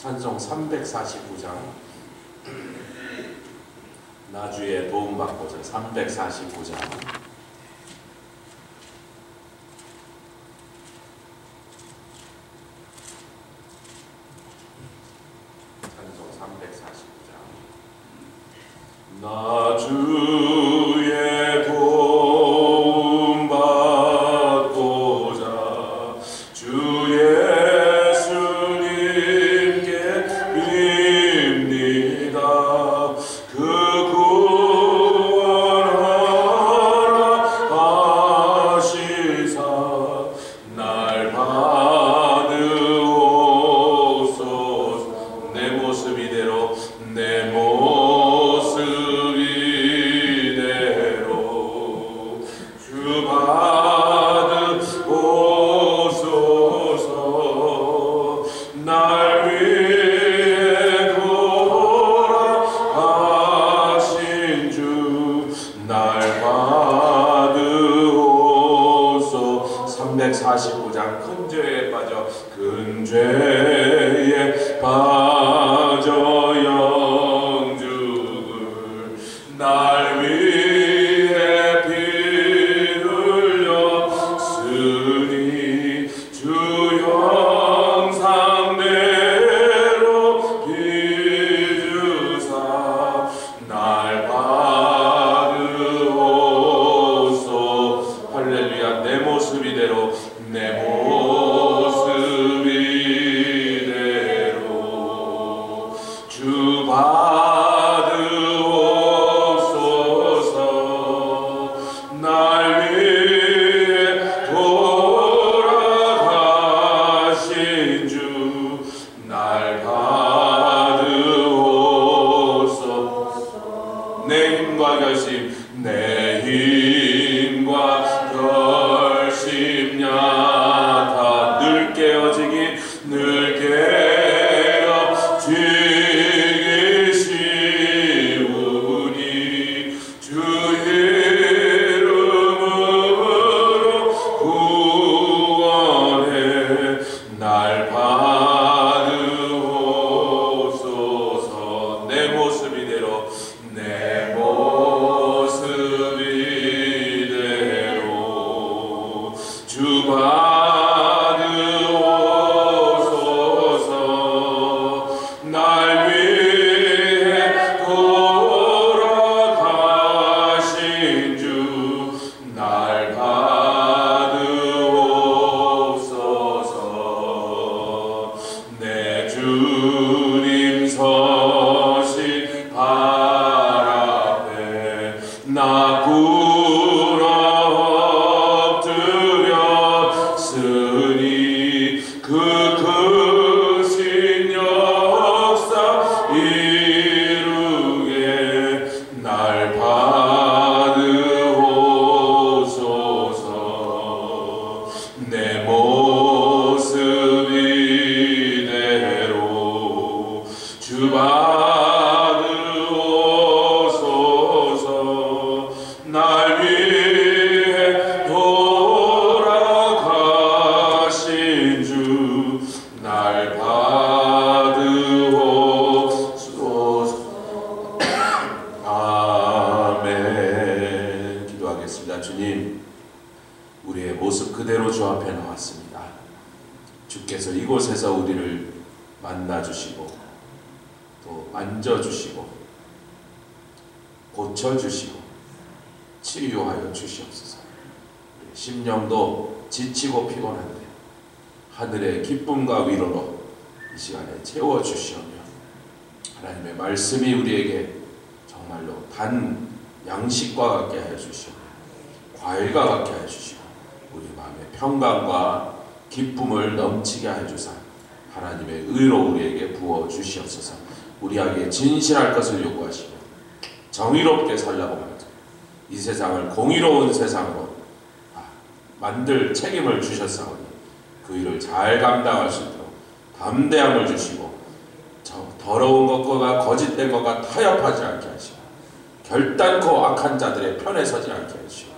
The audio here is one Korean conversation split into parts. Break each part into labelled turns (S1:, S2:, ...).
S1: 찬송 349장 나주의 도움받고자 349장 찬송 349장 나주의 도움받고자 주 예수님께 빕니다. 그 구원하라 하시사 날 받으옵소서. 내 모습 이대로 내 모습 이대로 주 받으옵소서. 날 위해 돌아가신 주 날 받으옵소서. 349장 큰 죄에 빠져 큰 죄에 빠져 영죽을 날 위해 피 흘렸으니 주 형상대로 빚으사 날 받으옵소서. 할렐루야. 내 모습 이대로 내 모습 이대로 주 받으옵소서. 날 위해 돌아가신 주 날 받으옵소서. 내 힘과 결심 내 힘과 결심 약하 늘 깨어지기 늘 깨어지기 쉬우니 주 이름으로 구원해 날 받으옵소서. 내 모습 이대로 내 모습 이대로 주 받으옵소서. 날 위해 돌아가신 주 날 받으옵소서. 내 주님 서신 발 앞에 나 꿇어 엎드렸으니 그 크신 역사 이루게 날 받으옵소서. 내 모습 이대로 주 받으옵소서. 날 위해 돌아가신 주 날 받으옵소서. 아멘. 기도하겠습니다. 주님, 우리의 모습 그대로 주 앞에 나왔습니다. 주께서 이곳에서 우리를 만나주시고 또 만져주시고 고쳐주시고 치유하여 주시옵소서. 우리 심령도 지치고 피곤한데 하늘의 기쁨과 위로로 이 시간에 채워주시오며 하나님의 말씀이 우리에게 정말로 단 양식과 같게 하여 주시오며 과일과 같게 하여 주시고 우리 마음의 평강과 기쁨을 넘치게 하여 주사 하나님의 의로 우리에게 부어 주시옵소서. 우리에게 진실할 것을 요구하시며 정의롭게 살라고 말하자 이 세상을 공의로운 세상으로 만들 책임을 주셨사오니 그 일을 잘 감당할 수 있도록 담대함을 주시고 더러운 것과 거짓된 것과 타협하지 않게 하시고 결단코 악한 자들의 편에 서지 않게 하시고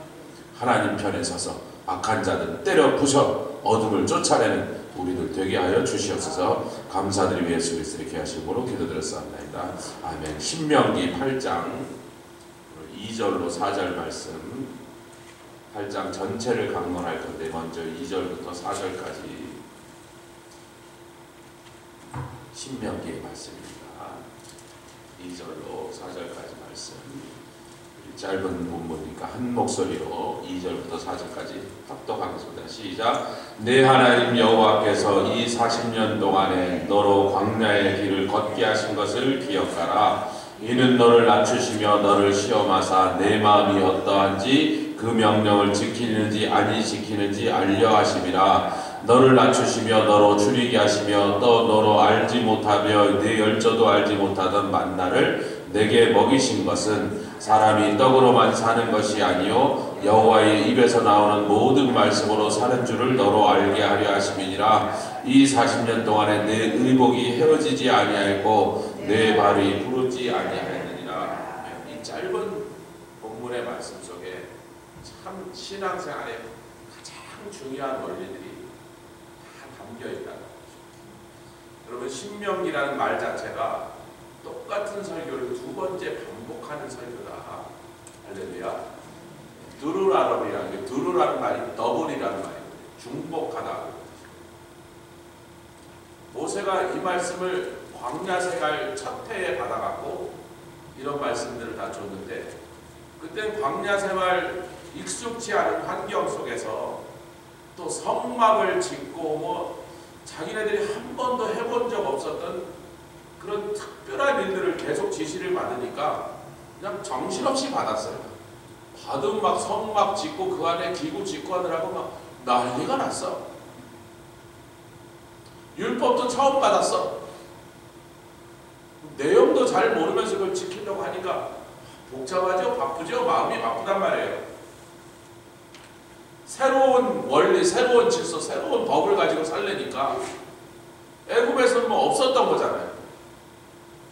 S1: 하나님 편에 서서 악한 자들은 때려 부셔 어둠을 쫓아내는 우리들 되게 하여 주시옵소서. 감사드리며 예수 그리스도의 귀한 이름으로 기도드렸사옵나이다. 아멘. 신명기 8장 2절로 4절 말씀, 8장 전체를 강론할 건데 먼저 2절부터 4절까지 신명기의 말씀입니다. 2절로 4절까지 말씀, 짧은 본문이니까 한 목소리로 2절부터 4절까지 합독하겠습니다. 시작. 내 하나님 여호와께서 이 40년 동안에 너로 광야의 길을 걷게 하신 것을 기억하라. 이는 너를 낮추시며 너를 시험하사 내 마음이 어떠한지 그 명령을 지키는지 아니 지키는지 알려 하심이라. 너를 낮추시며 너로 줄이게 하시며 또 너로 알지 못하며 내 열조도 알지 못하던 만나를 내게 먹이신 것은 사람이 떡으로만 사는 것이 아니요 여호와의 입에서 나오는 모든 말씀으로 사는 줄을 너로 알게 하려 하심이니라. 이 40년 동안에 내 의복이 헤어지지 아니하였고 내 발이 부르지 아니하였느니라. 이 짧은 본문의 말씀 속에 참 신앙생활의 가장 중요한 원리들이 다 담겨있다는 거죠. 여러분, 신명기라는 말 자체가 똑같은 설교를 두 번째 반복하는 설교다. 할렐루야. 두루라럼이라는 게, 두루라는 말이 더블이라는 말이에요. 중복하다. 모세가 이 말씀을 광야 생활 첫 해에 받아갖고 이런 말씀들을 다 줬는데, 그때 광야 생활 익숙치 않은 환경 속에서 또 성막을 짓고 뭐 자기네들이 한 번도 해본 적 없었던 그런 특별한 일들을 계속 지시를 받으니까 그냥 정신없이 받았어요. 받으면 막 성막 짓고 그 안에 기구 짓고 하느라고 막 난리가 났어. 율법도 처음 받았어. 내용도 잘 모르면서 그걸 지키려고 하니까 복잡하죠? 바쁘죠? 마음이 바쁘단 말이에요. 새로운 원리, 새로운 질서, 새로운 법을 가지고 살려니까 애굽에서는 뭐 없었던 거잖아요.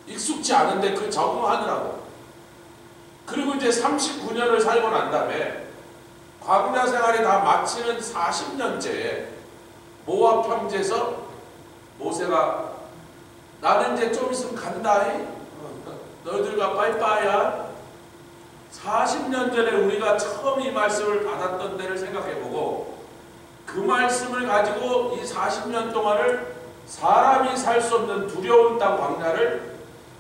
S1: 익숙지 않은데 그 적응하느라고. 그리고 이제 39년을 살고 난 다음에 광야 생활이 다 마치는 40년째에 모압 평지에서 모세가 나는 이제 좀 있으면 간다이. 너희들과 빠이빠이야. 40년 전에 우리가 처음 이 말씀을 받았던 때를 생각해보고 그 말씀을 가지고 이 40년 동안을 사람이 살 수 없는 두려운 땅 광야를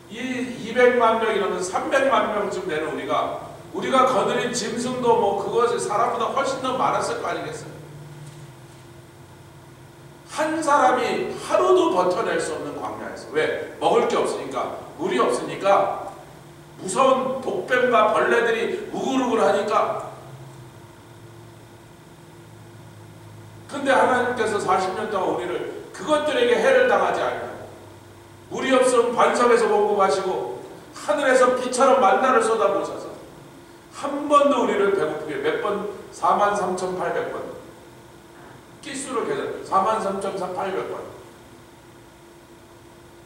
S1: 이 200만 명이라면 300만 명쯤 되는 우리가 거느린 짐승도 뭐 그것이 사람보다 훨씬 더 많았을 거 아니겠어요? 한 사람이 하루도 버텨낼 수 없는 광야에서. 왜? 먹을 게 없으니까, 물이 없으니까, 무서운 독뱀과 벌레들이 우글우글 하니까. 근데 하나님께서 40년 동안 우리를 그것들에게 해를 당하지 않아요. 물이 없으면 반석에서 공급하시고 하늘에서 비처럼 만나를 쏟아부으셔서 한 번도 우리를 배고프게, 몇 번? 43,800번. 기수를 계산, 43,800번.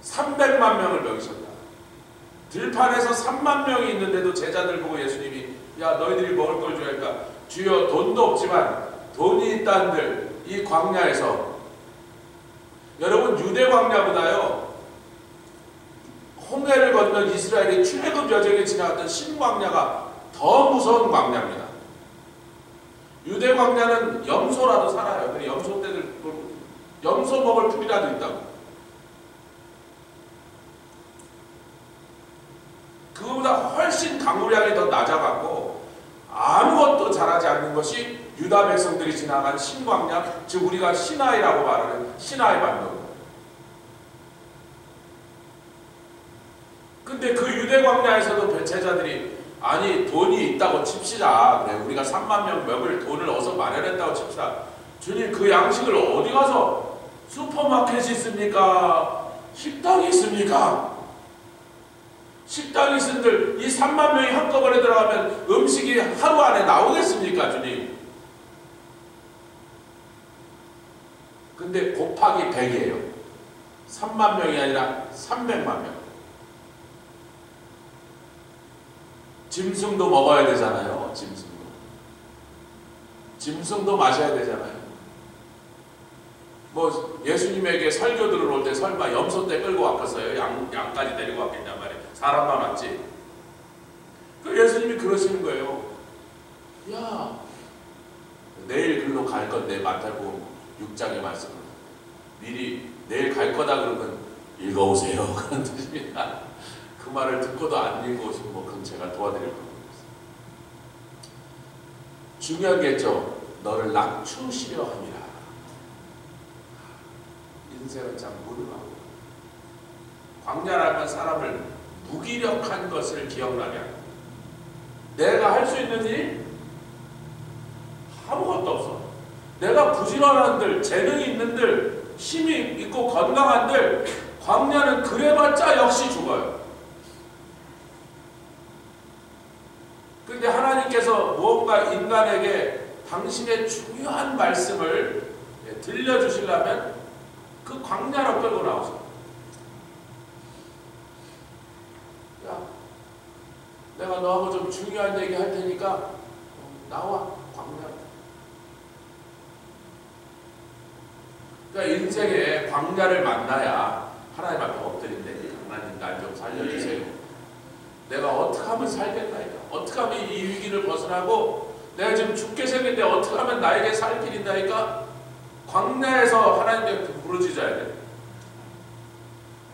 S1: 300만 명을 먹이셨다. 들판에서 3만 명이 있는데도 제자들 보고 예수님이 야 너희들이 먹을 걸 줘야 할까? 주여 돈도 없지만 돈이 있다는들 이 광야에서. 여러분, 유대 광야보다요 홍해를 건넌 이스라엘이 출애굽 여정에 지나갔던 신광야가 더 무서운 광야입니다. 유대 광야는 염소라도 살아요. 근데 염소 떼들 염소 먹을 풀이라도 있다고. 그거보다 훨씬 강우량이 더 낮아갖고 아무것도 자라지 않는 것이 유다 백성들이 지나간 신광야, 즉 우리가 시나이라고 말하는 시나이 반도. 근데 그 유대 광야에서도 제자들이 아니 돈이 있다고 칩시다. 그래, 우리가 3만 명 먹을 돈을 어서 마련했다고 칩시다. 주님, 그 양식을 어디 가서 슈퍼마켓이 있습니까? 식당이 있습니까? 식당이 있은들 이 3만 명이 한꺼번에 들어가면 음식이 하루 안에 나오겠습니까, 주님? 근데 곱하기 100이에요. 3만 명이 아니라 300만 명. 짐승도 먹어야 되잖아요. 짐승도 마셔야 되잖아요. 뭐 예수님에게 설교 들어올 때 설마 염소떼 끌고 왔겠어요? 양까지 데리고 왔겠냔 말이에요. 사람만 왔지. 그 예수님이 그러시는 거예요. 야, 내일 글로 갈 건데, 마태복음 6장의 말씀은 미리 내일 갈 거다 그러면 읽어오세요. 그런 뜻입니다. 그 말을 듣고도 안 읽어오시면 뭐 그럼 제가 도와드릴 겁니다. 중요한 게 있죠. 너를 낮추시려 함이라. 인생은 참 무능하고, 광야라면 사람을 무기력한 것을 기억나게 합니다. 내가 할 수 있는 일 아무것도 없어. 내가 부지런한들, 재능이 있는들, 힘이 있고 건강한들, 광야는 그래봤자 역시 죽어요. 그런데 하나님께서 무언가 인간에게 당신의 중요한 말씀을 들려주시려면 그 광야로 끌고 나오죠. 야, 내가 너하고 좀 중요한 얘기 할 테니까 나와, 광야. 그러니까 인생에 광야를 만나야 하나님 앞에 엎드린대. 하나님 날 좀 살려주세요. 내가 어떻게 하면 살겠나이까? 어떻게 하면 이 위기를 벗어나고 내가 지금 죽게 생겼는데 어떻게 하면 나에게 살 길이 있나이까? 광야에서 하나님께 부르짖어야 돼.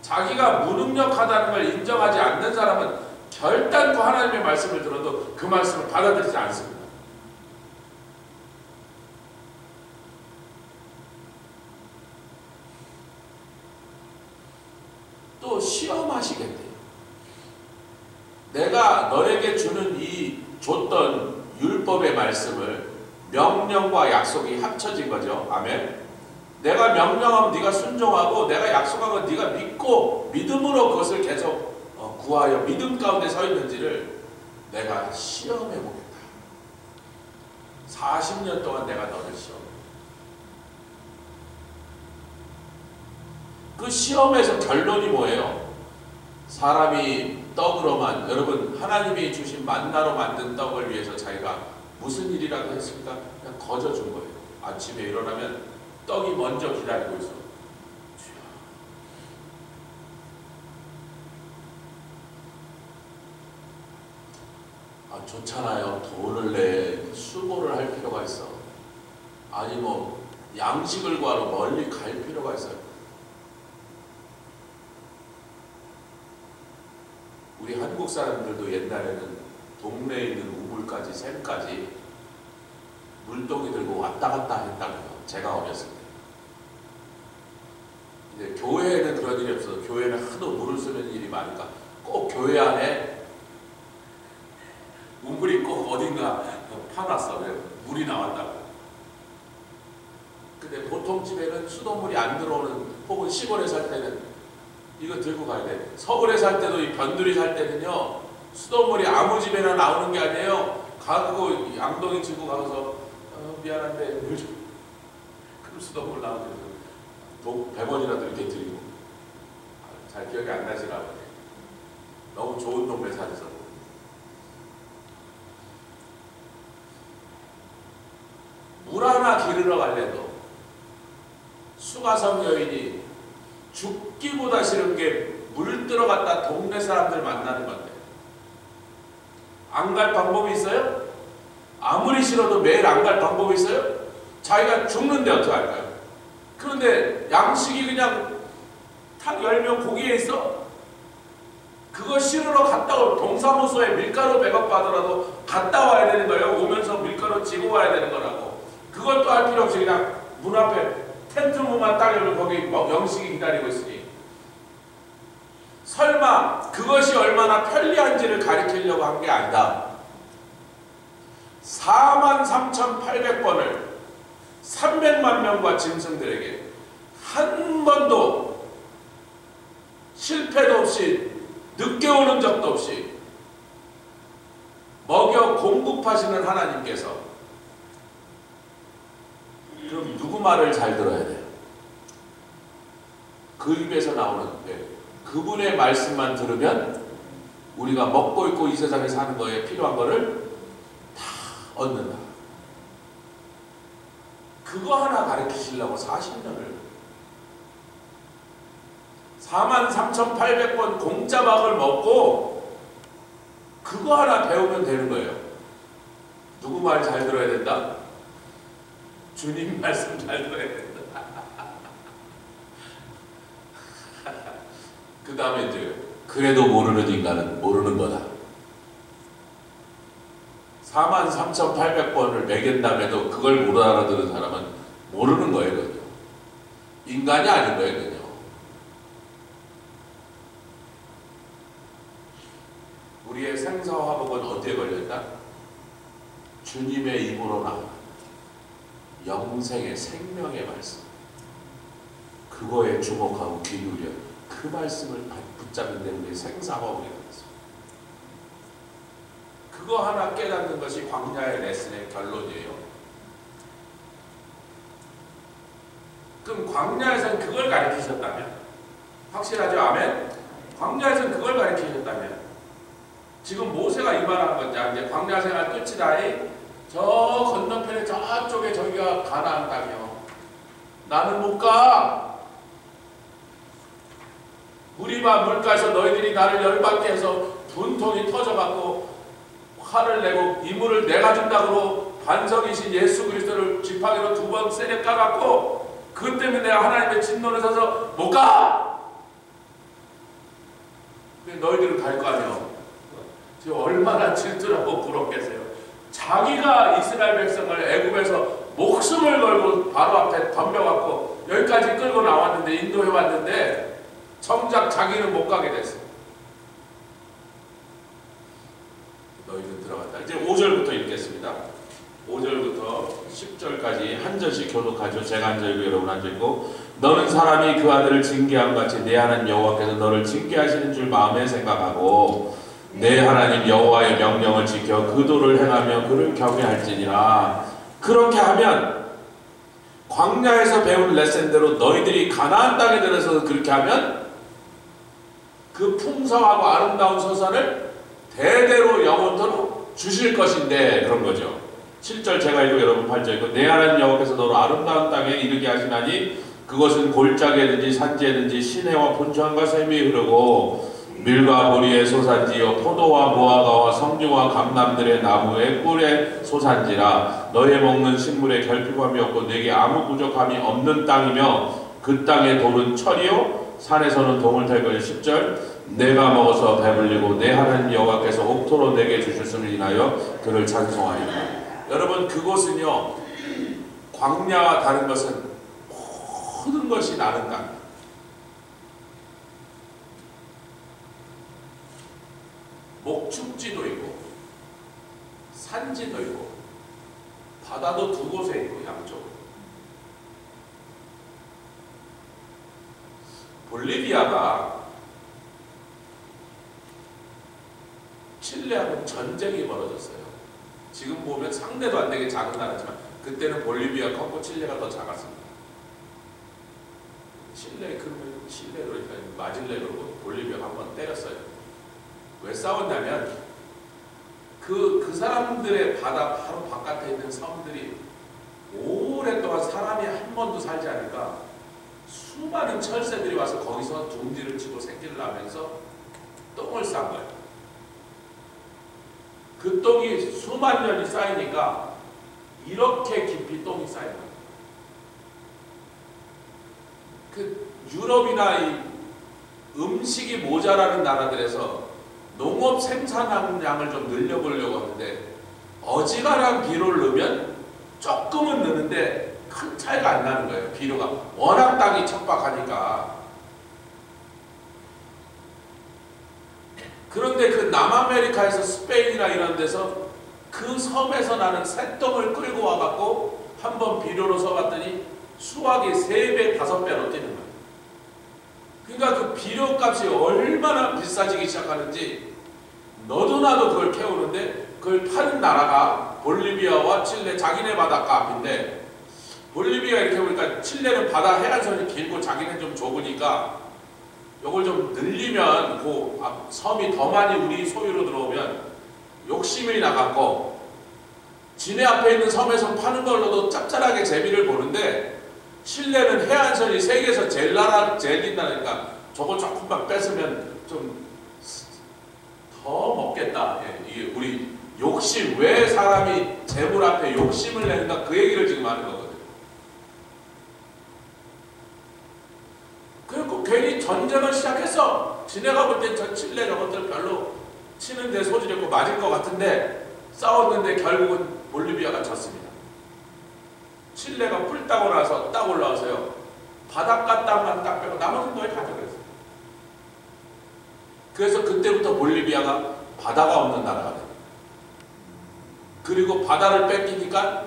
S1: 자기가 무능력하다는 걸 인정하지 않는 사람은 결단코 하나님의 말씀을 들어도 그 말씀을 받아들이지 않습니다. 또 시험하시겠대요. 내가 너에게 주는 줬던 율법의 말씀을 명령과 약속이 합쳐진 거죠. 아멘. 내가 명령하면 네가 순종하고, 내가 약속한 건 네가 믿고 믿음으로 그것을 계속 구하여 믿음 가운데 서 있는지를 내가 시험해 보겠다. 40년 동안 내가 너를 시험해. 그 시험에서 결론이 뭐예요? 사람이 떡으로만, 여러분 하나님이 주신 만나로 만든 떡을 위해서 자기가 무슨 일이라도 했습니까? 그냥 거저준 거예요. 아침에 일어나면 떡이 먼저 기다리고 있어. 아, 좋잖아요. 돈을 내 수고를 할 필요가 있어. 아니 뭐 양식을 구하러 멀리 갈 필요가 있어요. 우리 한국 사람들도 옛날에는 동네에 있는 우물까지 샘까지 물동이 들고 왔다 갔다 했다고요. 제가 어렸을 때. 이제 교회에는 그런 일이 없어서, 교회는 하도 물을 쓰는 일이 많으니까 꼭 교회 안에 우물이 꼭 어딘가 파놨어. 물이 나왔다고. 근데 보통 집에는 수돗물이 안 들어오는, 혹은 시골에 살 때는 이거 들고 가야 돼. 서울에 살 때도, 이 변두리 살 때는요, 수돗물이 아무 집에나 나오는 게 아니에요. 가고 양동이 들고 가서 미안한데 물 좀. 그럼 수돗물 나오는데 100원이라도 이렇게 드리고. 잘 기억이 안 나시나 보네. 너무 좋은 동네 사셔서. 물 하나 기르러 갈래도 수가성 여인이 죽기보다 싫은 게 물 들어갔다 동네 사람들 만나는 건데, 안 갈 방법이 있어요? 아무리 싫어도 매일 안 갈 방법이 있어요? 자기가 죽는데 어떻게 할까요? 그런데 양식이 그냥 탁 열면 고기에 있어? 그거 실으러 갔다 올, 동사무소에 밀가루 100원 받으라도 갔다 와야 되는 거예요. 오면서 밀가루 지고 와야 되는 거라고. 그것도 할 필요 없이 그냥 문 앞에 텐트문만 딱 열면 거기 영식이 기다리고 있으니, 설마 그것이 얼마나 편리한지를 가리키려고 한 게 아니다. 43,800번을 300만 명과 짐승들에게 한 번도 실패도 없이, 늦게 오는 적도 없이 먹여 공급하시는 하나님께서, 그럼 누구 말을 잘 들어야 돼요? 그 입에서 나오는 그분의 말씀만 들으면 우리가 먹고 있고 이 세상에 사는 거에 필요한 거를 다 얻는다. 그거 하나 가르치시려고 40년을 43,800번 공짜밥을 먹고 그거 하나 배우면 되는 거예요. 누구 말 잘 들어야 된다? 주님 말씀 잘 들어야 된다. 그 다음에 이제 그래도 모르는 인간은 모르는 거다. 43,800번을 매긴다음에도 그걸 못 알아들은 사람은 모르는 거예요. 그죠? 인간이 아닌 거예요. 그죠? 우리의 생사화복은 어디에 걸렸다? 주님의 입으로 나오는 영생의 생명의 말씀, 그거에 주목하고 귀 기울여 그 말씀을 붙잡는 데 우리의 생사화복이 되었습니다. 그거 하나 깨닫는 것이 광야의 레슨의 결론이에요. 그럼 광야에서는 그걸 가르치셨다면, 확실하죠? 아멘? 광야에서는 그걸 가르치셨다면 지금 모세가 이 말한 건지, 이제 광야 생활 끝이다이, 저 건너편에 저쪽에 저기가 가나안 땅이요. 나는 못 가. 무리바 물가에서 너희들이 나를 열받게 해서 분통이 터져갖고 화를 내고 이물을 내가 준다고 반석이신 예수 그리스도를 지팡이로 2번 세게 까갖고 그것 때문에 내가 하나님의 진노를 서서 못 가. 너희들은 갈 거 아니야. 지금 얼마나 질투라고 부럽겠어요. 자기가 이스라엘 백성을 애굽에서 목숨을 걸고 바로 앞에 덤벼갖고 여기까지 끌고 나왔는데, 인도해 왔는데 정작 자기는 못 가게 됐어요. 너희는 들어갔다. 이제 5절부터 읽겠습니다. 5절부터 10절까지 한 절씩 교독하죠. 제가 한 절이고 여러분 한 절이고. 너는 사람이 그 아들을 징계함 같이 내 하나님 여호와께서 너를 징계하시는 줄 마음에 생각하고 내 하나님 여호와의 명령을 지켜 그 도를 행하며 그를 경외할지니라. 그렇게 하면, 광야에서 배운 레슨대로 너희들이 가나안 땅에 들어서 그렇게 하면 그 풍성하고 아름다운 소산을 대대로 영원토록 주실 것인데, 그런 거죠. 7절 제가 읽고 여러분 8절 읽고. 내 하나님 여호와께서 너를 아름다운 땅에 이르게 하시나니 그것은 골짜기든지 산지든지 시내와 분수함과 샘이 흐르고 밀과 보리의 소산지요 포도와 무화과와 성류와 감람들의 나무의 꿀의 소산지라. 너의 먹는 식물에 결핍함이 없고 내게 아무 부족함이 없는 땅이며 그 땅의 돌은 철이요 산에서는 동을 탈 것이요. 10절 내가 먹어서 배불리고 내 하나님 여호와께서 옥토로 내게 주셨음을 인하여 그를 찬송하리라. 여러분, 그곳은요, 광야와 다른 것은 모든 것이 나는 땅. 목축지도 있고 산지도 있고 바다도 2곳에 있고 양쪽으로. 볼리비아가 칠레하고 전쟁이 벌어졌어요. 지금 보면 상대도 안 되게 작은 나라지만 그때는 볼리비아가 컸고 칠레가 더 작았습니다. 칠레로 마질레로 볼리비아가 한번 때렸어요. 왜 싸웠냐면 그 사람들의 바다 바로 바깥에 있는 섬들이 오랫동안 사람이 한 번도 살지 않으니까 수많은 철새들이 와서 거기서 둥지를 치고 새끼를 낳으면서 똥을 싼 거예요. 그 똥이 수만 년이 쌓이니까 이렇게 깊이 똥이 쌓인 거예요. 그 유럽이나 이 음식이 모자라는 나라들에서 농업 생산량을 좀 늘려보려고 하는데 어지간한 비료를 넣으면 조금은 넣는데 큰 차이가 안 나는 거예요. 비료가 워낙 땅이 척박하니까. 그런데 그 남아메리카에서 스페인이나 이런 데서 그 섬에서 나는 새똥을 끌고 와갖고 한번 비료로 써봤더니 수확이 3배, 5배로 뛰는 거예요. 그러니까 그 비료값이 얼마나 비싸지기 시작하는지 너도 나도 그걸 캐오는데 그걸 파는 나라가 볼리비아와 칠레, 자기네 바닷가 앞인데, 볼리비아 이렇게 보니까 칠레는 바다 해안선이 길고 자기는 좀 좁으니까 요걸 좀 늘리면 그 섬이 더 많이 우리 소유로 들어오면 욕심이 나갖고 지네 앞에 있는 섬에서 파는 걸로도 짭짤하게 재미를 보는데 칠레는 해안선이 세계에서 제일 긴 나라니까 저거 조금만 뺏으면 좀 더 먹겠다. 예, 이게 우리 욕심, 왜 사람이 재물 앞에 욕심을 내는가, 그 얘기를 지금 하는 거거든요. 그리고 괜히 전쟁을 시작했어. 지네가 볼 땐 저 칠레 저것들 별로 치는데 소질이 없고 맞을 것 같은데 싸웠는데 결국은 볼리비아가 졌습니다. 칠레가 풀 따고 나서 딱 올라와서요, 바닷가 땅만 딱 빼고 나머지는 거의 가져갔어요. 그래서 그때부터 볼리비아가 바다가 없는 나라가 돼요. 그리고 바다를 뺏기니까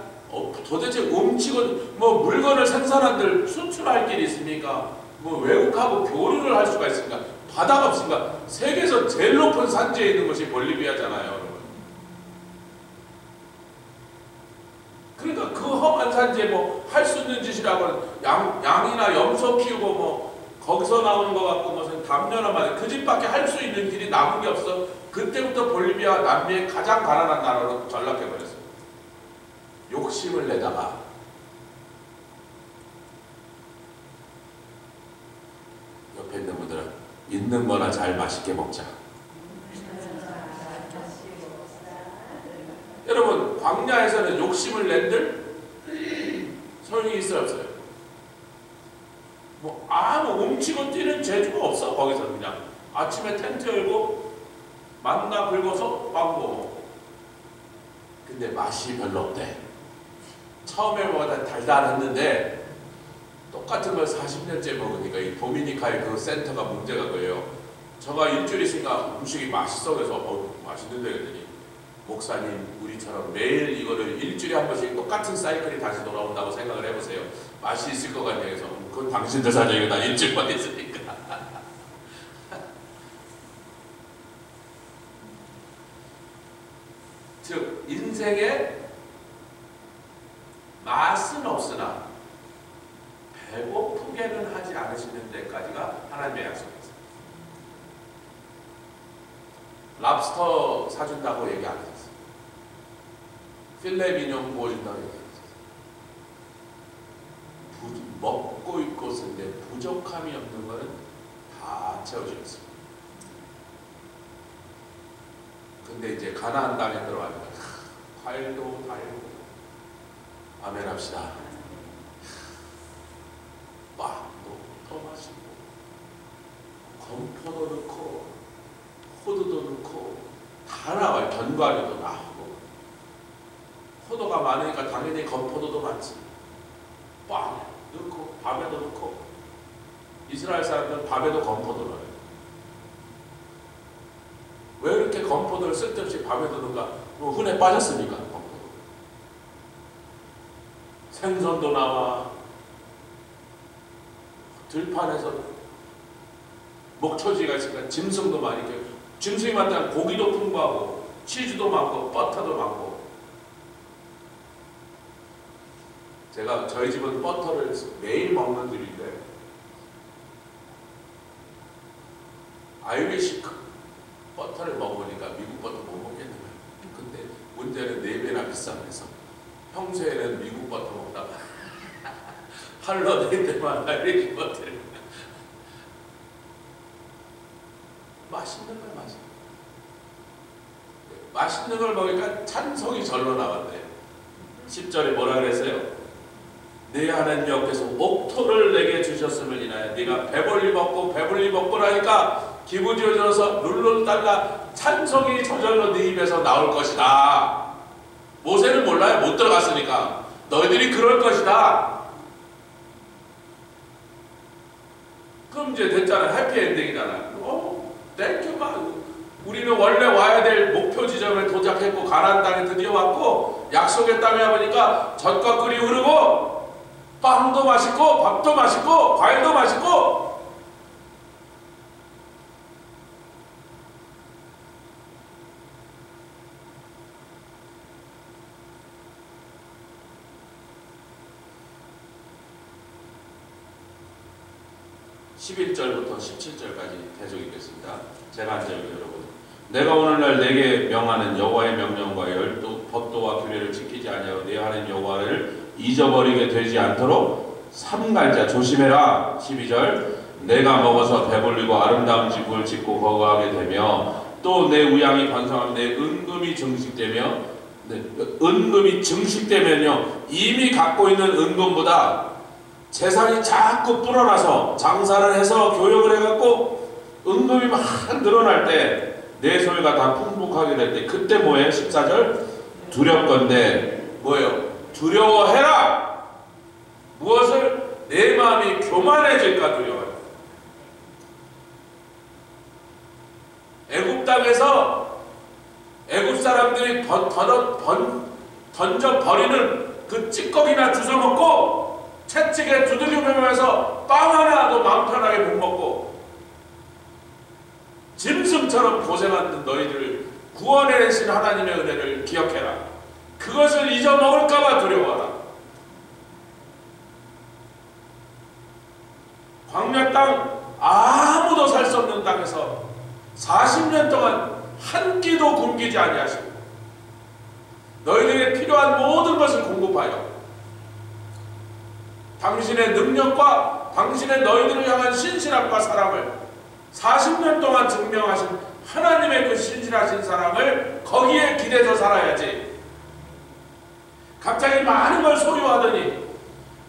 S1: 도대체 움치고 뭐 물건을 생산한들 수출할 길이 있습니까? 뭐 외국하고 교류를 할 수가 있습니까? 바다가 없으니까 세계에서 제일 높은 산지에 있는 것이 볼리비아잖아요, 여러분. 그러니까 그 험한 산지에 뭐 할 수 있는 짓이라고는 양이나 염소 키우고 뭐 거기서 나오는 것 같고 무슨 담요나 말 그 집밖에 할 수 있는 길이 남은 게 없어. 그때부터 볼리비아 남미의 가장 가난한 나라로 전락해 버렸어요. 욕심을 내다가. 옆에 있는 분들은 있는 거나 잘 맛있게 먹자. 여러분, 광야에서는 욕심을 낸들 소용이 있어요, 없어요? 뭐 아무 움치고 뛰는 재주가 없어. 거기서 그냥 아침에 텐트 열고 만나 긁어서 빵 구워. 근데 맛이 별로 없대. 처음에 먹어도 달달했는데 똑같은 걸 40년째 먹으니까 이 도미니카의 그 센터가 문제가 그래요. 제가 일주일 있으니까 음식이 맛있어. 그래서 맛있는데 그랬더니, 목사님 우리처럼 매일 이거를 일주일에 한 번씩 똑같은 사이클이 다시 돌아온다고 생각을 해보세요. 맛이 있을 것 같냐 해서, 그건 당신들 사정이고 난 일주일만 있으니까. 즉 인생에 맛은 없으나 배고프게는 하지 않으시는 데까지가 하나님의 약속이었어요. 랍스터 사준다고 얘기 안 하셨어요. 필레 미뇽 구워준다고 얘기 안 하셨어요. 먹고 있고 있는데 부족함이 없는 것은 다 채워주셨습니다. 근데 이제 가나안 땅에 들어가니까 과일도 달고, 아멘 합시다. 빵도 더 맛있고, 건포도 넣고, 호두도 넣고, 다 나와요. 견과류도 나오고. 호두가 많으니까 당연히 건포도도 많지. 빵 넣고, 밥에도 넣고. 이스라엘 사람들은 밥에도 건포도 넣어요. 왜 이렇게 건포도를 쓸데없이 밥에 넣는가? 뭐 흔해 빠졌습니까? 건포도. 생선도 나와. 들판에서 목초지가 있으니까 짐승도 많이 있고, 짐승이 많다면 고기도 풍부하고, 치즈도 많고, 버터도 많고. 제가 저희 집은 버터를 매일 먹는 집인데, 아이리시 버터를 먹으니까 미국 버터 못 먹겠는 거예요. 근데 문제는 4배나 비싸면서 평소에는 미국 버터 먹다가 할러데이 때만 아이리시 버터를 맛있는 걸 마셔. 맛있는 걸 먹으니까 찬송이 절로 나왔대요. 10절에 뭐라 그랬어요? 네 하나님께서 옥토를 내게 주셨음을 인하여 네가 배불리 먹고라니까 기분이 좋아져서 룰루 딸라 찬송이 저절로 네 입에서 나올 것이다. 모세는 몰라요. 못 들어갔으니까. 너희들이 그럴 것이다. 그럼 이제 됐잖아요. 해피엔딩이잖아요. 땡큐 마. 우리는 원래 와야 될 목표 지점에 도착했고, 가나안 땅에 드디어 왔고, 약속의 땅에 와보니까 젖과 꿀이 흐르고, 빵도 맛있고, 밥도 맛있고, 과일도 맛있고. (11절부터) (17절까지) 계속 읽겠습니다. 제가 앉아 있고 여러분. 내가 오늘날 내게 명하는 여호와의 명령과 열두 법도와 규례를 지키지 아니하고 네 하나님 여호와를 잊어버리게 되지 않도록 삼갈자 조심해라. 12절 내가 먹어서 배불리고 아름다운 집을 짓고 거거하게 되며 또 내 우양이 번성하면 내 은금이 증식되며 은금이 증식되면요 이미 갖고 있는 은금보다 재산이 자꾸 불어나서 장사를 해서 교역을 해갖고 은금이 막 늘어날 때 내 소유가 다 풍족하게 될 때 그때 뭐예요? 14절 두렵건대 뭐예요? 두려워해라. 무엇을? 내 마음이 교만해질까 두려워해라. 애굽 땅에서 애굽 사람들이 던져 버리는 그 찌꺼기나 주워 먹고 채찍에 두들겨 매면서 빵 하나도 마음 편하게 못 먹고 짐승처럼 고생하는 너희들을 구원해내신 하나님의 은혜를 기억해라. 그것을 잊어먹을까봐 두려워하라. 광야 땅 아무도 살 수 없는 땅에서 40년 동안 한 끼도 굶기지 아니하시고 너희들에게 필요한 모든 것을 공급하여 당신의 능력과 당신의 너희들을 향한 신실함과 사랑을 40년 동안 증명하신 하나님의 그 신실하신 사랑을 거기에 기대서 살아야지. 갑자기 많은 걸 소유하더니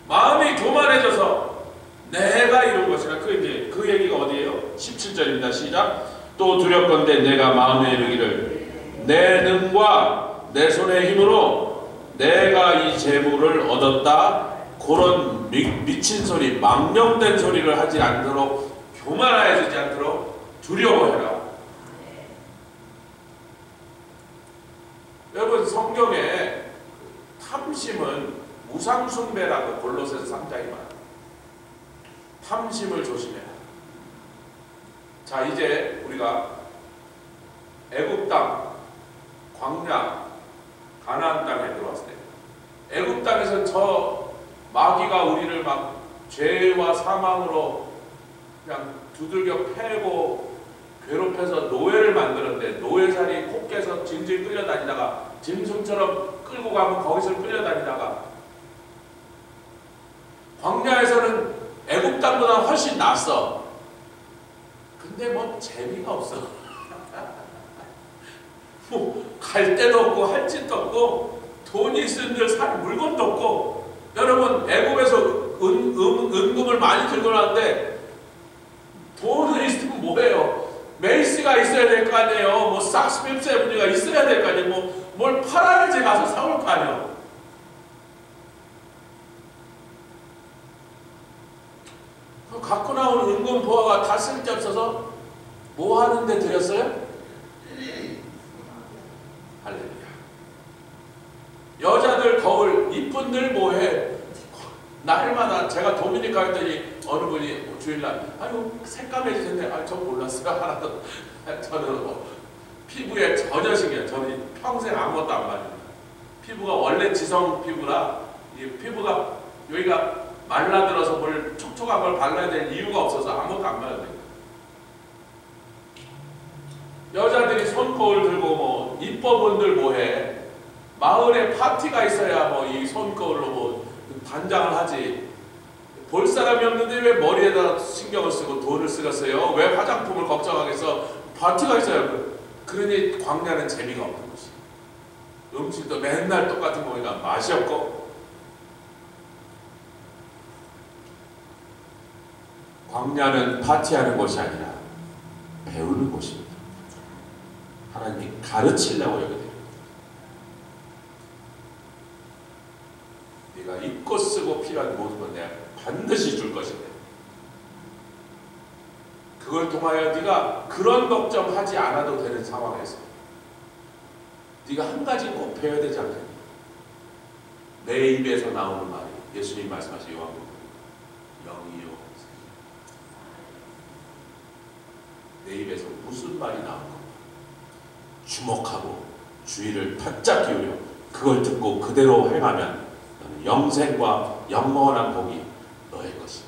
S1: 마음이 교만해져서 내가 이룬 것이라. 그 얘기가 어디예요? 17절입니다. 시작. 또 두렵건대 내가 마음에 이르기를 내 능과 내 손의 힘으로 내가 이 재물을 얻었다. 그런 미친 소리, 망령된 소리를 하지 않도록 교만해지지 않도록 두려워해라. 여러분 성경에 탐심은 우상숭배라고 골로새서 3장에 말합니다. 탐심을 조심해라. 자 이제 우리가 애굽 땅, 광야, 가나안 땅에 들어왔을 때 애굽 땅에서 저 마귀가 우리를 막 죄와 사망으로 그냥 두들겨 패고 괴롭혀서 노예를 만들었는데 노예살이 콧깨서 질질 끌려다니다가 짐승처럼 끌고 가면 거기서 끌려다니다가 광야에서는 애굽 땅보다 훨씬 낫어. 근데 뭐 재미가 없어. 뭐 갈 데도 없고 할 짓도 없고 돈이 있은들 살 물건도 없고. 여러분 애굽에서 은금을 많이 들고 나는데 돈을 있으면 뭐해요? 메이스가 있어야 될 거 아니에요. 뭐 삭스 핍스 에브니가 있어야 될 거 아니에요. 뭘 팔아야지 가서 사올 거 아니에요. 갖고 나온 은금 보화가 다 쓸데없어서 뭐 하는데 드렸어요? 할렐루야. 여자들 거울 이쁜들 뭐해? 날마다 제가 도미니카 했더니 어느 분이 주일날 아유 색감해지셨네. 아 저 몰랐어요. 하나도. 저는 피부에 전혀 신기해요. 저는 평생 아무것도 안 바릅니다. 피부가 원래 지성 피부라 이 피부가 여기가 말라들어서 뭘 촉촉한 걸 발라야 될 이유가 없어서 아무것도 안 발라야 돼요. 여자들이 손거울 들고 뭐 이뻐분들 뭐해? 마을에 파티가 있어야 뭐 이 손거울로 뭐 단장을 하지. 볼 사람이 없는데 왜 머리에다 신경을 쓰고 돈을 쓰겠어요? 왜 화장품을 걱정하겠어? 파티가 있어요. 그러니 광야는 재미가 없는 것이. 음식도 맨날 똑같은 거 보니까 맛이 없고. 광야는 파티하는 곳이 아니라 배우는 곳입니다. 하나님이 가르치려고 여기 됩니다. 네가 입고 쓰고 필요한 모든 건 내가 반드시 줄 것인데 그걸 통하여 네가 그런 걱정하지 않아도 되는 상황에서 네가 한 가지 꼭 배워야 되지 않겠니? 내 입에서 나오는 말이 예수님 말씀하신 요한복음 영이요. 내 입에서 무슨 말이 나오는가 주목하고 주의를 바짝 기울여 그걸 듣고 그대로 행하면 너는 영생과 영원한 복이 너의 것이다.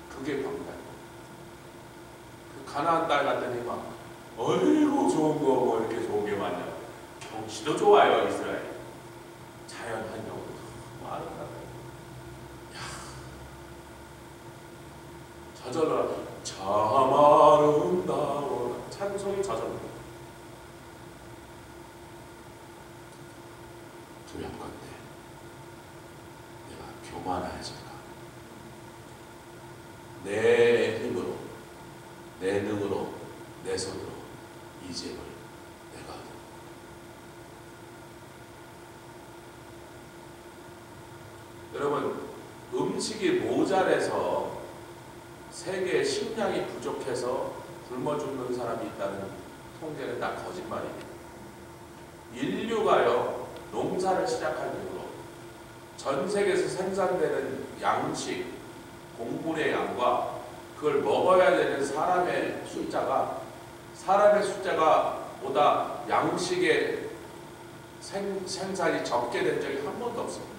S1: 그게 광야. 그 가나안 땅 갔더니 막 어이구 좋은 거 뭐 이렇게 좋은 게 많냐. 경치도 좋아요 이스라엘. 자연 환경도 아름다워요. 저절로 참 아름다워 찬송이 저절로 두렵건대 내가 교만해질까? 내 힘으로 내 능으로 내 손으로 이 집을 내가 여러분 음식이 모자라서 세계에 식량이 부족해서 굶어 죽는 사람이 있다는 통계는 다 거짓말입니다. 인류가요 농사를 시작한 이후로 전 세계에서 생산되는 양식, 곡물의 양과 그걸 먹어야 되는 사람의 숫자가 보다 양식의 생산이 적게 된 적이 한 번도 없습니다.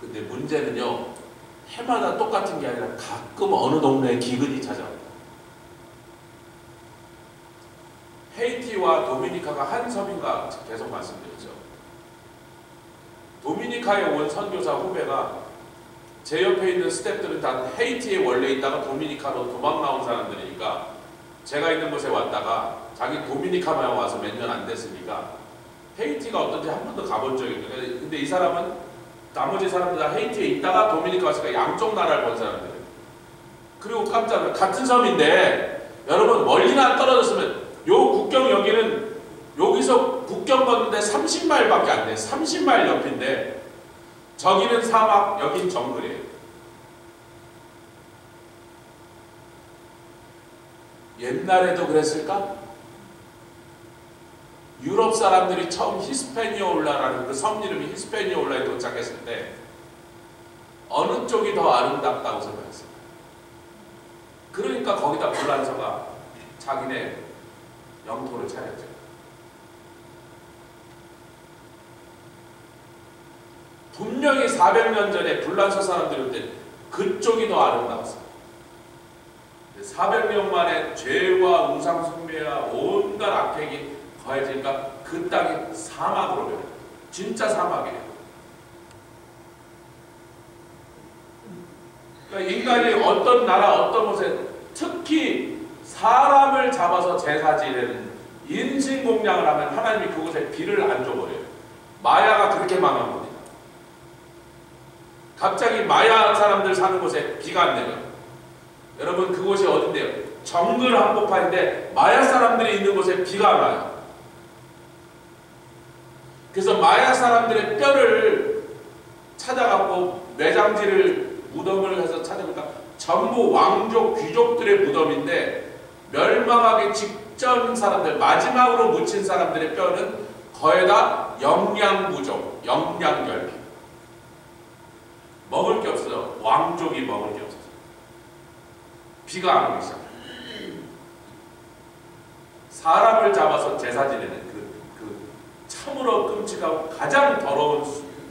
S1: 근데 문제는요 해마다 똑같은 게 아니라 가끔 어느 동네에 기근이 찾아옵니다. 헤이티와 도미니카가 한 섬인가 계속 말씀드렸죠. 도미니카에 온 선교사 후배가 제 옆에 있는 스태프들은 다 헤이티에 원래 있다가 도미니카로 도망 나온 사람들이니까 제가 있는 곳에 왔다가 자기 도미니카만 와서 몇 년 안 됐으니까 헤이티가 어떤지 한 번도 가본 적이 없는데 근데 이 사람은 나머지 사람들 다 헤이티에 있다가 도미니카 왔으니까 양쪽 나라를 본 사람들이에요. 그리고 깜짝 놀라 같은 섬인데 여러분 멀리나 떨어졌으면 요 국경 여기는 여기서 국경 걷는데 30마일밖에 안 돼. 30마일 옆인데 저기는 사막 여긴 정글이에요. 옛날에도 그랬을까? 유럽 사람들이 처음 히스패니올라라는 그 섬 이름이 히스패니올라에 도착했을 때 어느 쪽이 더 아름답다고 생각했습니다. 그러니까 거기다 불란서가 자기네 영토를 차렸죠. 분명히 400년 전에 불란서 사람들이 올 때 그쪽이 더 아름다웠어요. 400년 만에 죄와 우상숭배와 온갖 악행이 더해지니까 그 땅이 사막으로 변해요. 진짜 사막이에요. 그러니까 인간이 어떤 나라 어떤 곳에 특히 사람을 잡아서 제사 지내는 인신공양을 하면 하나님이 그곳에 비를 안 줘버려요. 마야가 그렇게 망한 겁니다. 갑자기 마야 사람들 사는 곳에 비가 안 내려요. 여러분 그곳이 어딘데요? 정글 한복판인데 마야 사람들이 있는 곳에 비가 안 와요. 그래서 마야 사람들의 뼈를 찾아갖고 매장지를 무덤을 해서 찾아보니까 전부 왕족 귀족들의 무덤인데 멸망하기 직전 사람들 마지막으로 묻힌 사람들의 뼈는 거의 다 영양 부족, 영양 결핍. 먹을 게 없어요. 왕족이 먹을 게 없어요. 비가 안 오기 시작해요. 사람을 잡아서 제사 지내는 그 참으로 끔찍하고 가장 더러운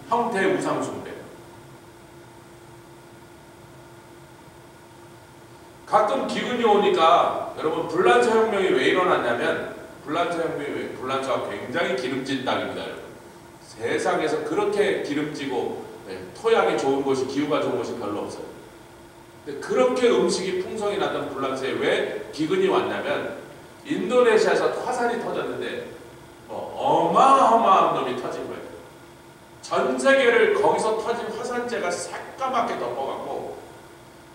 S1: 형태의 우상숭배. 가끔 기근이 오니까 여러분 불란서 혁명이 왜 일어났냐면 불란서가 굉장히 기름진 땅입니다. 여러분. 세상에서 그렇게 기름지고 토양이 좋은 곳이 기후가 좋은 곳이 별로 없어요. 근데 그렇게 음식이 풍성이 나던 불란서에 왜 기근이 왔냐면 인도네시아에서 화산이 터졌는데 어마어마한 놈이 터진 거예요. 전 세계를 거기서 터진 화산재가 새까맣게 덮어갖고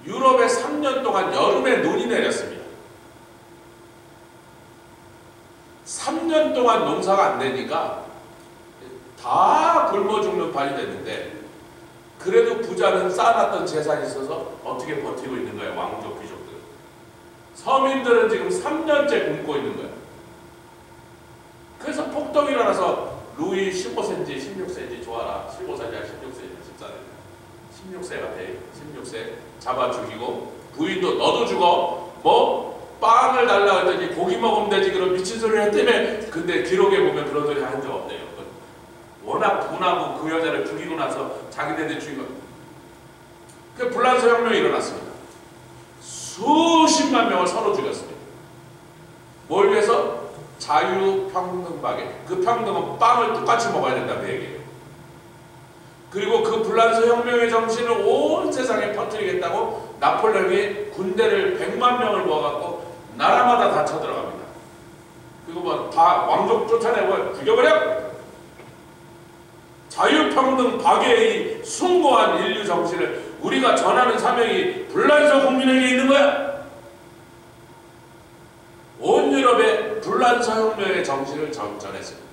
S1: 유럽에 3년 동안 여름에 눈이 내렸습니다. 3년 동안 농사가 안 되니까 다 굶어 죽는 판이 됐는데 그래도 부자는 쌓아놨던 재산이 있어서 어떻게 버티고 있는 거예요. 왕족 귀족들. 서민들은 지금 3년째 굶고 있는 거예요. 그래서 폭동이 일어나서 루이 15세인지 16세인지 좋아라. 15세냐 16세냐 14세냐 16세가 돼. 16세 잡아 죽이고 부인도 너도 죽어. 뭐 빵을 달라고 했더니 고기 먹으면 되지. 그런 미친 소리를 했다며. 근데 기록에 보면 그런 소리 한 적 없대요. 워낙 분하고 그 여자를 죽이고 나서 자기네들 죽인 거. 그 불란서 혁명이 일어났습니다. 수십만 명을 서로 죽였습니다. 뭘 위해서? 자유평등박에. 그 평등은 빵을 똑같이 먹어야 된다는 얘기예요. 그리고 그 불란서 혁명의 정신을 온 세상에 퍼뜨리겠다고 나폴레옹이 군대를 100만 명을 모아갖고 나라마다 다 쳐들어갑니다. 그리고 뭐 다 왕족 쫓아내고 죽여버려! 자유평등 박애의 숭고한 인류 정신을 우리가 전하는 사명이 불란서 국민에게 있는 거야. 온 유럽에 불란서 혁명의 정신을 전했습니다.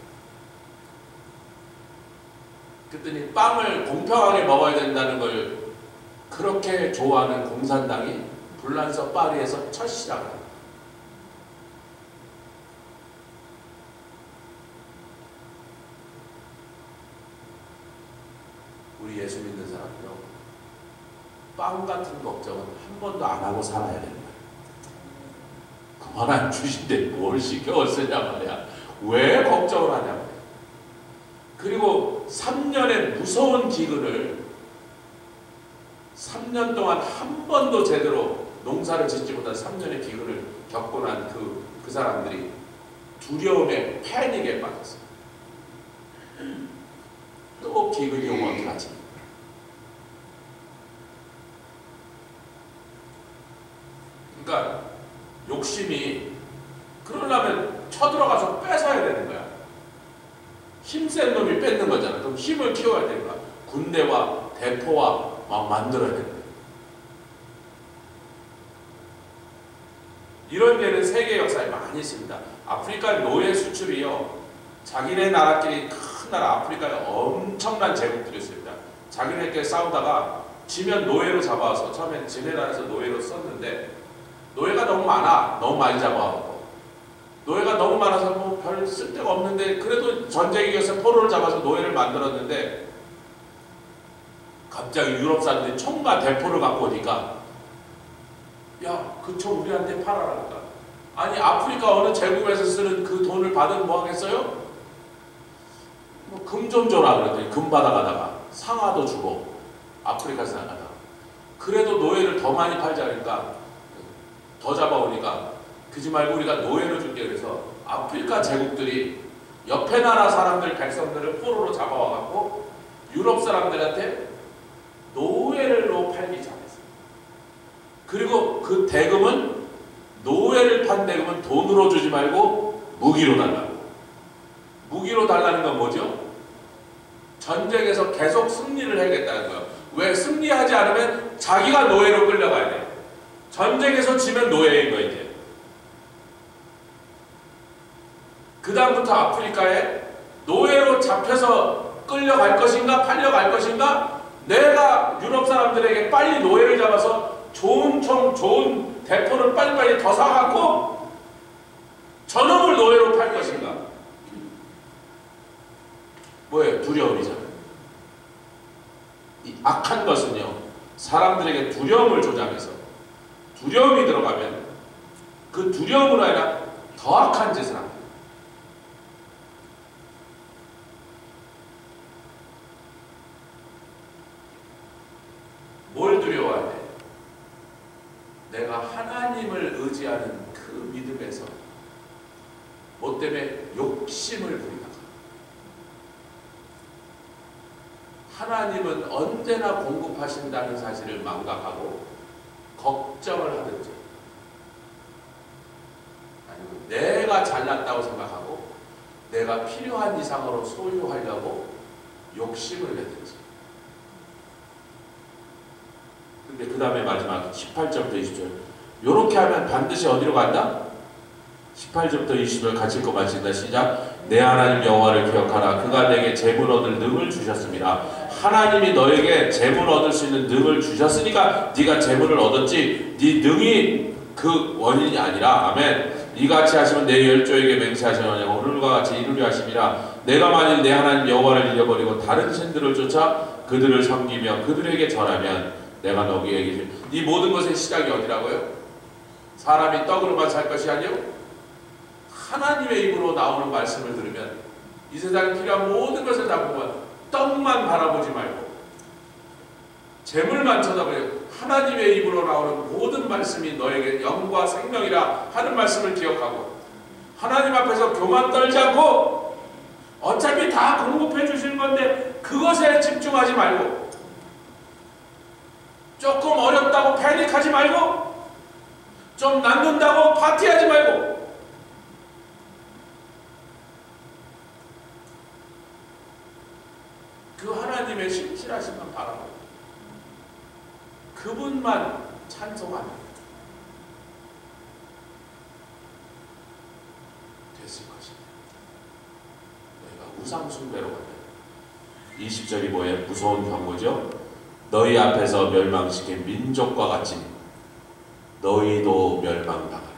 S1: 그랬더니 빵을 공평하게 먹어야 된다는 걸 그렇게 좋아하는 공산당이 불란서 파리에서 첫 시작을 합니다. 우리 예수 믿는 사람은요, 빵 같은 걱정은 한 번도 안 하고 살아야 되는 거예요. 그만 안 주신데 뭘 신경을 쓰냐 말이야. 왜 걱정을 하냐 말이야. 그리고 3년의 무서운 기근을 3년 동안 한 번도 제대로 농사를 짓지 못한 3년의 기근을 겪고 난 그 사람들이 두려움에 패닉에 빠졌어요. 또 기근이 오면 가지. 그러니까 욕심이 그러려면 쳐들어가서 뺏어야 되는 거야. 힘센 놈이 뺏는 거잖아. 그럼 힘을 키워야 되는 거야. 군대와 대포와 막 만들어야 되는 거야. 이런 예는 세계 역사에 많이 있습니다. 아프리카 노예 수출이요, 자기네 나라끼리 큰 나라 아프리카에 엄청난 제국들이 있습니다. 자기네끼리 싸우다가 지면 노예로 잡아와서, 처음엔 지네 나라에서 노예로 썼는데 노예가 너무 많아. 너무 많이 잡아와서 노예가 너무 많아서 뭐 별 쓸데가 없는데 그래도 전쟁이 이겨서 포로를 잡아서 노예를 만들었는데 갑자기 유럽 사람들이 총과 대포를 갖고 오니까 야, 그 총 우리한테 팔아라니까. 아니 아프리카 어느 제국에서 쓰는 그 돈을 받으면 뭐 하겠어요? 뭐 금 좀 줘라 그랬더니 금 받아가다가 상아도 주고 아프리카에서 나가다가 그래도 노예를 더 많이 팔자 그러니까 더 잡아오니까 그지 말고 우리가 노예를 줄게 그래서 아프리카 제국들이 옆에 나라 사람들 백성들을 포로로 잡아와갖고 유럽 사람들한테 노예로 팔기 시작했어요. 그리고 그 대금은 노예를 판 대금은 돈으로 주지 말고 무기로 달라고. 무기로 달라는 건 뭐죠? 전쟁에서 계속 승리를 해야겠다는 거예요. 왜? 승리하지 않으면 자기가 노예로 끌려가야 돼. 전쟁에서 지면 노예인 거예요 이제. 그 다음부터 아프리카에 노예로 잡혀서 끌려갈 것인가 팔려갈 것인가, 내가 유럽 사람들에게 빨리 노예를 잡아서 좋은 총, 좋은 대포를 빨리빨리 더 사갖고 저놈을 노예로 팔 것인가. 뭐예요? 두려움이잖아요. 이 악한 것은요, 사람들에게 두려움을 조장해서 두려움이 들어가면 그 두려움으로 아니라 더 악한 짓을 합니다. 뭘 두려워해야 돼? 내가 하나님을 의지하는 그 믿음에서 뭐 때문에 욕심을 부리다가 하나님은 언제나 공급하신다는 사실을 망각하고 걱정을 하든지, 아니면 내가 잘났다고 생각하고 내가 필요한 이상으로 소유하려고 욕심을 내든지. 근데 그 다음에 마지막 18절부터 20절, 요렇게 하면 반드시 어디로 간다? 18절부터 20절 같이 읽어봤습니다. 시작. 내 하나님 여호와를 기억하라. 그가 내게 재물 얻을 능을 주셨습니다. 하나님이 너에게 재물 얻을 수 있는 능을 주셨으니까 네가 재물을 얻었지, 네 능이 그 원인이 아니라. 아멘. 이같이 하시면 내 열조에게 맹세하시느냐 오늘과 같이 이루려 하심이라. 내가 만일 내 하나님 여호와를 잃어버리고 다른 신들을 쫓아 그들을 섬기며 그들에게 절하면 내가 너희에게 이 모든 것의 시작이 어디라고요? 사람이 떡으로만 살 것이 아니요 하나님의 입으로 나오는 말씀을 들으면 이 세상에 필요한 모든 것을 다 보면 떡만 바라보지 말고 재물만 쳐다보려 하나님의 입으로 나오는 모든 말씀이 너에게 영과 생명이라 하는 말씀을 기억하고 하나님 앞에서 교만 떨지 않고 어차피 다 공급해 주시는 건데 그것에 집중하지 말고, 조금 어렵다고 패닉하지 말고, 좀 낫는다고 파티하지 말고, 그 하나님의 신실하심만 바라보고 그분만 찬송하면 됐을 것입니다. 너희가 우상 숭배로 가면 20절이 뭐예요? 무서운 경고죠. 너희 앞에서 멸망시킨 민족과 같이 너희도 멸망당하나니.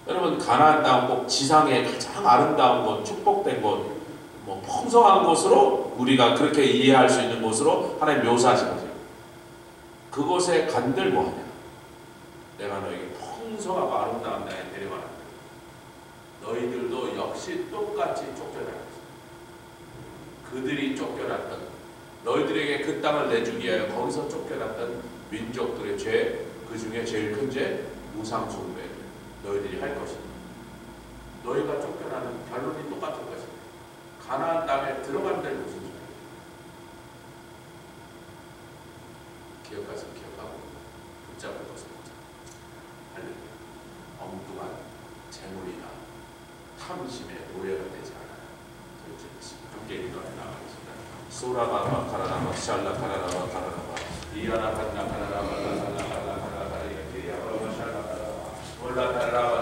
S1: 여러분, 가나안 땅 꼭 지상의 가장 아름다운 곳, 축복된 곳, 풍성한 곳으로, 우리가 그렇게 이해할 수 있는 곳으로 하나님 묘사하신 거죠. 그곳에 간들 뭐하냐? 내가 너에게 풍성하고 아름다운 땅에 데려가라. 너희들도 역시 똑같이 쫓겨날 것이다. 그들이 쫓겨났던, 너희들에게 그 땅을 내주기 위하여 거기서 쫓겨났던 민족들의 죄, 그 중에 제일 큰 죄, 우상 숭배, 너희들이 할 것이다. 너희가 쫓겨나는 결론이 똑같을 것이다. 가나안 땅에 들어간다는 무슨 소리예요? 기억하세요. 기억하고 붙잡을 것을 붙잡고. 할렐루야. 엉뚱한 재물이나 탐심의 노예가 되지 않아요. 함께 일어나 나가겠습니다. 소라바바 카라나바 샬라 카라나바 카라나바 이하나 간나 카라나바 라살라 카라나바 이야바바 샬라 카라나바 올라 카라나바